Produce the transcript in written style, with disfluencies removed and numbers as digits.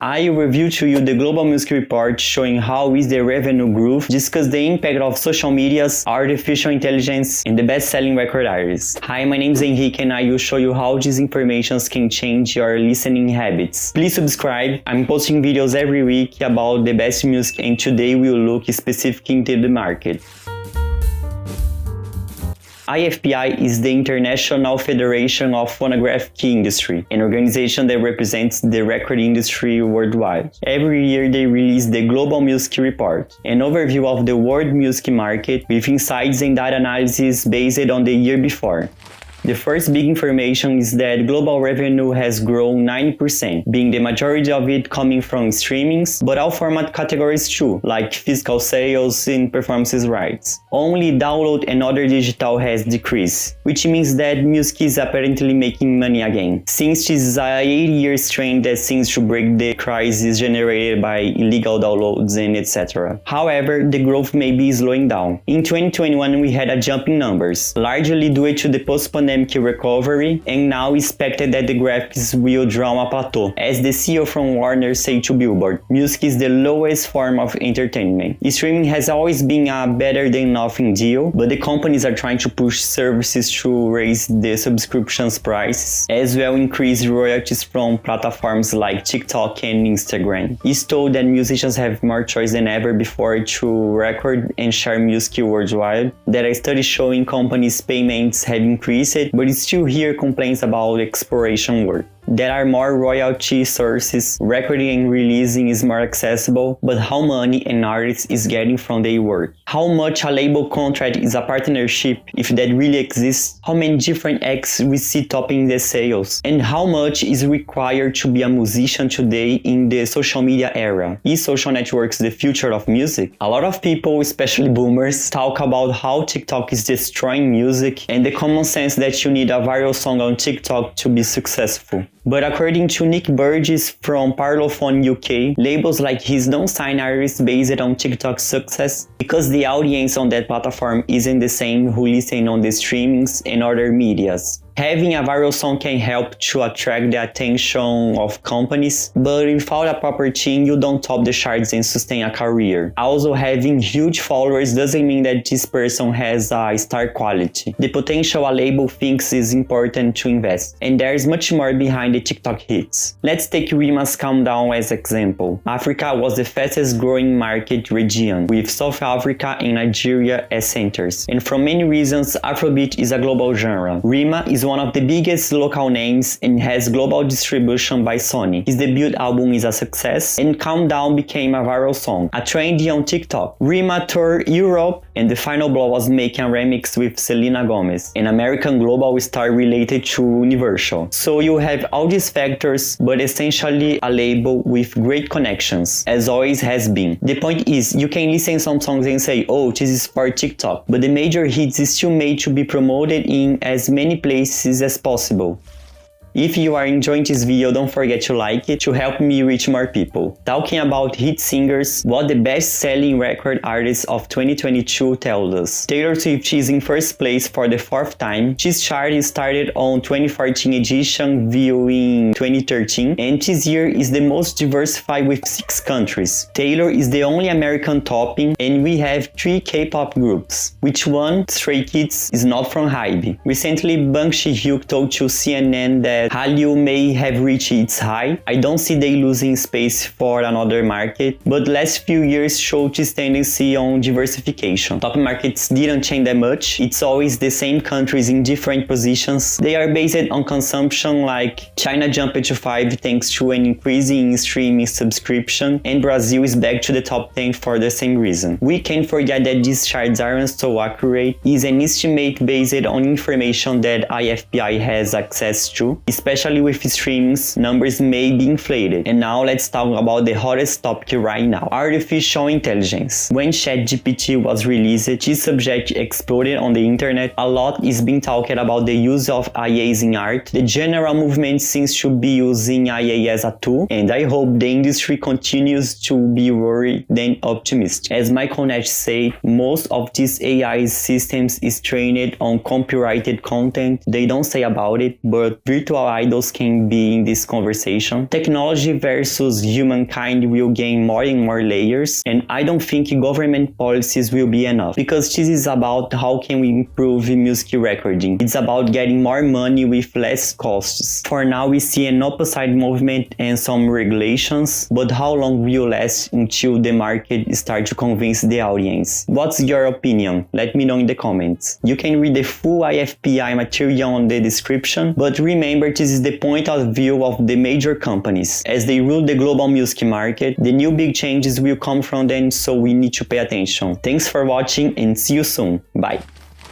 I review to you the Global Music Report showing how is the revenue growth, discuss the impact of social medias, artificial intelligence, and the best-selling record artists. Hi, my name is Henrique and I will show you how these informations can change your listening habits. Please subscribe. I'm posting videos every week about the best music and today we will look specific into the market. IFPI is the International Federation of Phonographic Industry, an organization that represents the record industry worldwide. Every year they release the Global Music Report, an overview of the world music market with insights and data analysis based on the year before. The first big information is that global revenue has grown 90%, being the majority of it coming from streamings, but all format categories too, like physical sales and performances rights. Only download and other digital has decreased, which means that music is apparently making money again, since this is a 8-year trend that seems to break the crisis generated by illegal downloads and etc. However, the growth may be slowing down. In 2021 we had a jump in numbers, largely due to the post-pandemic recovery, and now expected that the graphics will draw a plateau. As the CEO from Warner said to Billboard, music is the lowest form of entertainment. Streaming has always been a better than nothing deal, but the companies are trying to push services to raise the subscriptions prices, as well increase royalties from platforms like TikTok and Instagram. It's told that musicians have more choice than ever before to record and share music worldwide. There are studies showing companies' payments have increased, but it's still hear complaints about exploration work. There are more royalty sources, recording and releasing is more accessible, but how money an artist is getting from their work? How much a label contract is a partnership, if that really exists? How many different acts we see topping the sales? And how much is required to be a musician today in the social media era? Is social networks the future of music? A lot of people, especially boomers, talk about how TikTok is destroying music and the common sense that you need a viral song on TikTok to be successful. But according to Nick Burgess from Parlophone UK, labels like his don't sign artists based on TikTok's success because the audience on that platform isn't the same who listen on the streamings and other medias. Having a viral song can help to attract the attention of companies, but without a proper team, you don't top the charts and sustain a career. Also, having huge followers doesn't mean that this person has a star quality. The potential a label thinks is important to invest, and there's much more behind the TikTok hits. Let's take Rima's Calm Down as example. Africa was the fastest growing market region, with South Africa and Nigeria as centers. And for many reasons, Afrobeat is a global genre. Rima is one of the biggest local names and has global distribution by Sony. His debut album is a success, and Calm Down became a viral song, a trendy on TikTok. Rima toured Europe, and the final blow was making a remix with Selena Gomez, an American global star related to Universal. So you have all these factors, but essentially a label with great connections, as always has been. The point is, you can listen some songs and say, oh, this is for TikTok, but the major hits is still made to be promoted in as many places as possible. If you are enjoying this video, don't forget to like it to help me reach more people. Talking about hit singers, what the best-selling record artists of 2022 tells us. Taylor Swift is in first place for the 4th time. This chart started on 2014 edition viewing 2013, and this year is the most diversified with 6 countries. Taylor is the only American topping, and we have 3 K-pop groups, which one, Stray Kids, is not from HYBE. Recently, Bang Si-hyuk told to CNN that Hallyu may have reached its high. I don't see they losing space for another market, but last few years showed this tendency on diversification. Top markets didn't change that much. It's always the same countries in different positions. They are based on consumption, like China jumped to 5 thanks to an increase in streaming subscription, and Brazil is back to the top 10 for the same reason. We can't forget that these charts aren't so accurate. It's an estimate based on information that IFPI has access to. Especially with streams, numbers may be inflated. And now let's talk about the hottest topic right now, artificial intelligence. When ChatGPT was released, this subject exploded on the internet. A lot is being talked about the use of IAs in art. The general movement seems to be using IA as a tool, and I hope the industry continues to be worried than optimistic. As Michael Nash said, most of these AI systems is trained on copyrighted content. They don't say about it, but virtual virtual idols can be in this conversation. Technology versus humankind will gain more and more layers, and I don't think government policies will be enough, because this is about how can we improve music recording. It's about getting more money with less costs. For now, we see an opposite movement and some regulations, but how long will last until the market start to convince the audience? What's your opinion? Let me know in the comments. You can read the full IFPI material on the description, but remember, this is the point of view of the major companies. As they rule the global music market, the new big changes will come from them, so we need to pay attention. Thanks for watching and see you soon. Bye.